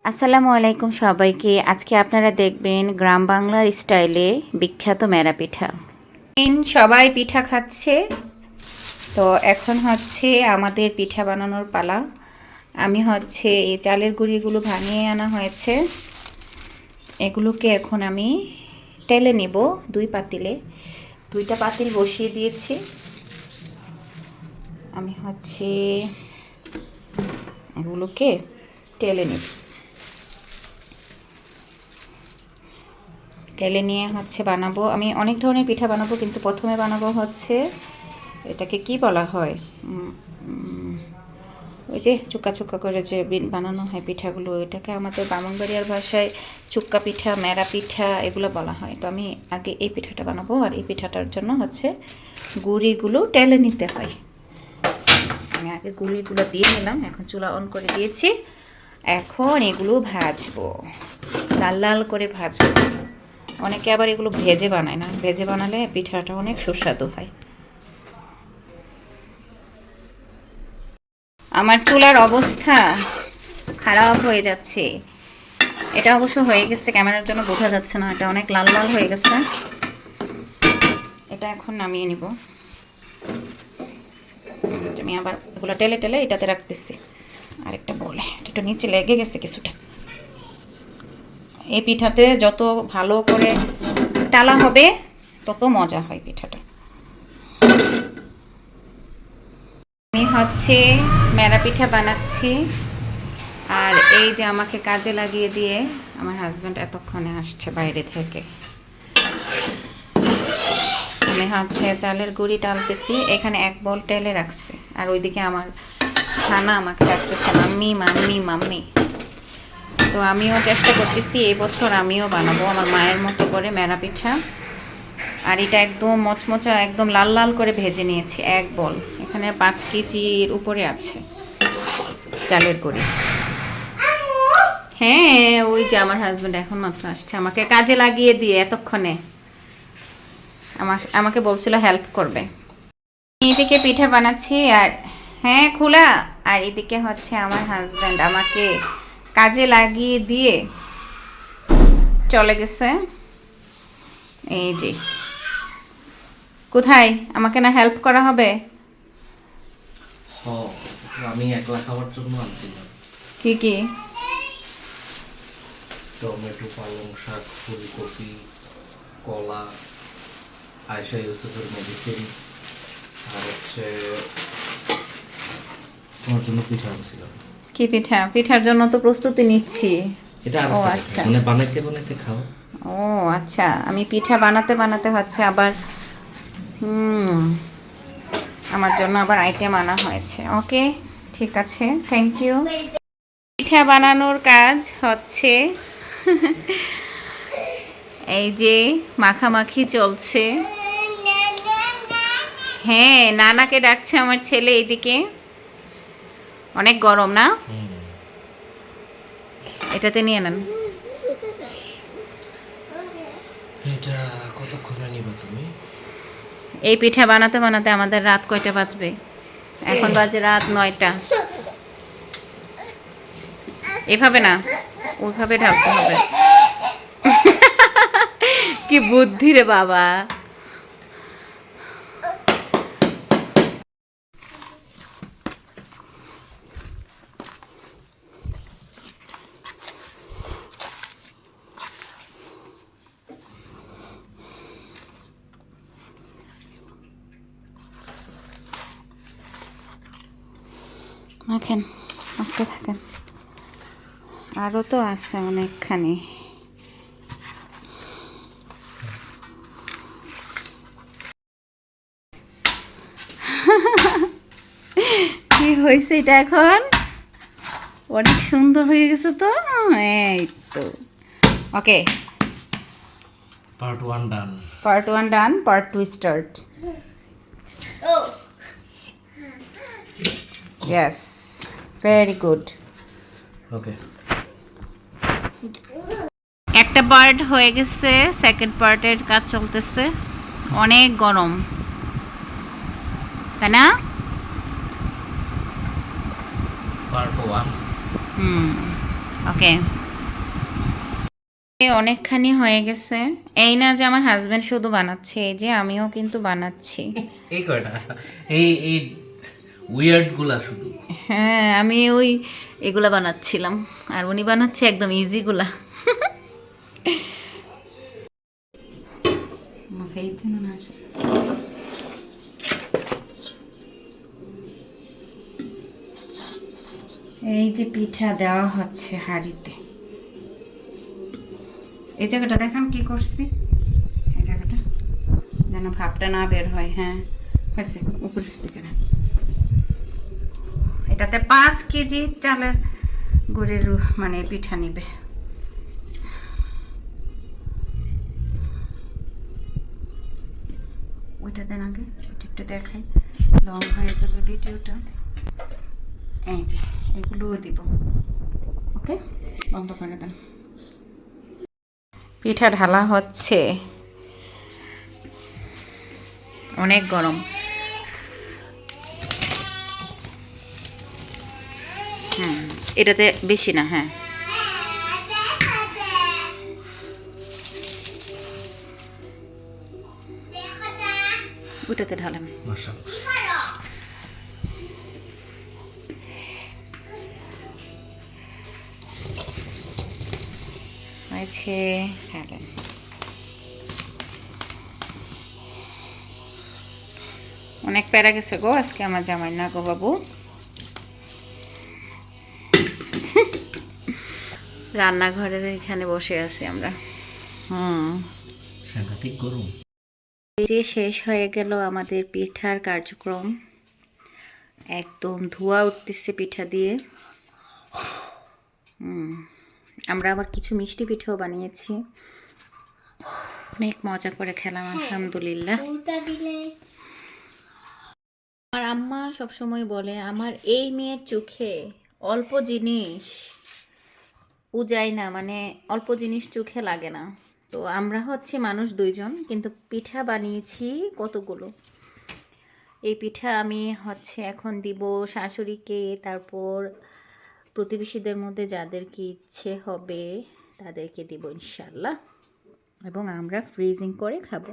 আসসালামু আলাইকুম সবাইকে। আজকে আপনারা দেখবেন গ্রাম বাংলার স্টাইলে বিখ্যাত মেরা পিঠা। সবাই পিঠা খাচ্ছে, তো এখন হচ্ছে আমাদের পিঠা বানানোর পালা। আমি হচ্ছে এই চালের গুঁড়িগুলো ভাঙিয়ে আনা হয়েছে, এগুলোকে এখন আমি টেলে নিব। দুইটা পাতিল বসিয়ে দিয়েছি। আমি হচ্ছে এগুলোকে টেলে নিব। টেলে নিয়ে হচ্ছে বানাবো। আমি অনেক ধরনের পিঠা বানাবো, কিন্তু প্রথমে বানাবো হচ্ছে এটাকে কি বলা হয়, ওই যে চুক্কা চুক্কা করে যে বানানো হয় পিঠাগুলো, এটাকে আমাদের ব্রাহ্মণবাড়িয়ার ভাষায় চুক্কা পিঠা, মেরা পিঠা এগুলো বলা হয়। তো আমি আগে এই পিঠাটা বানাবো, আর এই পিঠাটার জন্য হচ্ছে গুঁড়িগুলো টেলে নিতে হয়। আমি আগে গুঁড়িগুলো দিয়ে নিলাম, এখন চুলা অন করে দিয়েছি। এখন এগুলো ভাজবো, লাল লাল করে ভাজবো। অনেকে আবার এগুলো ভেজে বানায় না, ভেজে বানালে পিঠাটা অনেক সুস্বাদু হয়। আমার চুলার অবস্থা খারাপ হয়ে যাচ্ছে। এটা অবশ্য হয়ে গেছে, ক্যামেরার জন্য বোঝা যাচ্ছে না, এটা অনেক লাল লাল হয়ে গেছে। এটা এখন নামিয়ে নিব। আমি আবার এগুলো টেলে টেলে এটাতে রাখতেছি। আরেকটা বলে এটা একটু নিচে লেগে গেছে কিছুটা। এই পিঠাতে যত ভালো করে টালা হবে তত মজা হয় পিঠাটা। আমি হচ্ছে মেরা পিঠা বানাচ্ছি, আর এই যে আমাকে কাজে লাগিয়ে দিয়ে আমার হাজব্যান্ড এতক্ষণে আসছে বাইরে থেকে। আমি হচ্ছে চালের গুঁড়ি টালতেছি, এখানে এক বল টেলে রাখছে, আর ওইদিকে আমার ছানা আমাকে ডাকতেছে মাম্মি মাম্মি মাম্মি। তো আমিও চেষ্টা করতেছি এই বছর আমিও বানাবো আমার মায়ের মতো করে মেরা পিঠা। আর এটা একদম মচমচা, একদম লাল লাল করে ভেজে নিয়েছি এক বল। এখানে 5 কেজির উপরে আছে চালের গুঁড়ি। হ্যাঁ, ওই যে আমার হাজব্যান্ড এখন মাত্র আসছে আমাকে কাজে লাগিয়ে দিয়ে এতক্ষণে। আমাকে বলছিল হেল্প করবে। এদিকে পিঠা বানাচ্ছি, আর হ্যাঁ খোলা, আর এদিকে হচ্ছে আমার হাজব্যান্ড আমাকে কাজে লাগিয়ে দিয়ে চলে গেছে। এই যে কোথায় আমাকে না হেল্প করা হবে? আমি একলা খাওয়ার জন্য আনছিলাম। কি কি? টমেটো, পালং শাক, ফুলকপি, কলা, আয়শা ইউসুফের মেডিসিন, আর হচ্ছে তোমার জন্য পিঠা আনছিলাম। কি পিঠা? পিঠার জন্য তো প্রস্তুতি নিচ্ছি। এটা ও আচ্ছা, মানে বানাইতে বানাইতে খাও। ও আচ্ছা, আমি পিঠা বানাতে বানাতে হচ্ছে আবার আমার জন্য আবার আইটেম আনা হয়েছে। ওকে, ঠিক আছে, থ্যাংক ইউ। পিঠা বানানোর কাজ হচ্ছে এই যে মাখামাখি চলছে। হ্যাঁ, নানাকে ডাকছে আমার ছেলে এইদিকে। অনেক গরম না? এটাতে নিয়ে নেন। এটা কতক্ষণে নিবা তুমি? এই পিঠা বানাতে বানাতে আমাদের রাত কয়টা বাজবে? এখন বাজে রাত 9টা। এভাবে না, ওইভাবে ঢালতে হবে। কি বুদ্ধি রে বাবা। মাখেন, মাখতে থাকেন, আরও তো আছে অনেকখানি। কি হয়েছে এটা এখন? অনেক সুন্দর হয়ে গেছে তো। এই তো okay, part 1 done. Part 1 done, part 2 start. Yes, very good. Okay, একটা পার্ট হয়ে গেছে, সেকেন্ড পার্টের কাজ চলতেছে। অনেক গরম, তাই না? পার্ট 1। হুম, ওকে, অনেকখানি হয়ে গেছে। এই না যে আমার হাজবেন্ড শুধু বানাচ্ছে, এই যে আমিও কিন্তু বানাচ্ছি। এই কয়টা এই উইয়ার্ড গুলা শুধু। হ্যাঁ, আমি ওই এগুলা বানাচ্ছিলাম, আর উনি বানাচ্ছে একদম ইজিগুলা। এই যে পিঠা দেওয়া হচ্ছে হাঁড়িতে। এই জায়গাটা দেখান কি করছি, এই জায়গাটা যেন ভাবটা না বের হয়। হ্যাঁ হয়েছে, উপরের দিকে না। এটাতে 5 কেজি চালের গুড়ের মানে পিঠা নিবে। ওইটা দেন আগে, ওইটা একটু দেখাই, লং হয়ে যাবে ভিডিওটা। এই যে এগুলোও দিব। ওকে, বন্ধ করে দেন। পিঠা ঢালা হচ্ছে, অনেক গরম। এটাতে বেশি না। হ্যাঁ, ওইটাতে ঢালেন। মাশাআল্লাহ। হয়েছে, ঢালেন। অনেক প্যারা গেছে গো আজকে আমার জামাই, না গো বাবু? রান্নাঘরের এখানে বসে আছি আমরা। সাংঘাতিক গরম। এই যে শেষ হয়ে গেল আমাদের পিঠার কার্যক্রম, একদম ধোঁয়া উঠতেছে পিঠা দিয়ে। আমরা আবার কিছু মিষ্টি পিঠাও বানিয়েছি, অনেক মজা করে খেলাম আলহামদুলিল্লাহ। আমার আম্মা সবসময় বলে আমার এই মেয়ের চোখে অল্প জিনিস উজায় না, মানে অল্প জিনিস চোখে লাগে না। তো আমরা হচ্ছে মানুষ 2জন, কিন্তু পিঠা বানিয়েছি কতগুলো। এই পিঠা আমি হচ্ছে এখন দিব শাশুড়িকে, তারপর প্রতিবেশীদের মধ্যে যাদেরকে ইচ্ছে হবে তাদেরকে দিব ইনশাল্লাহ, এবং আমরা ফ্রিজিং করে খাবো।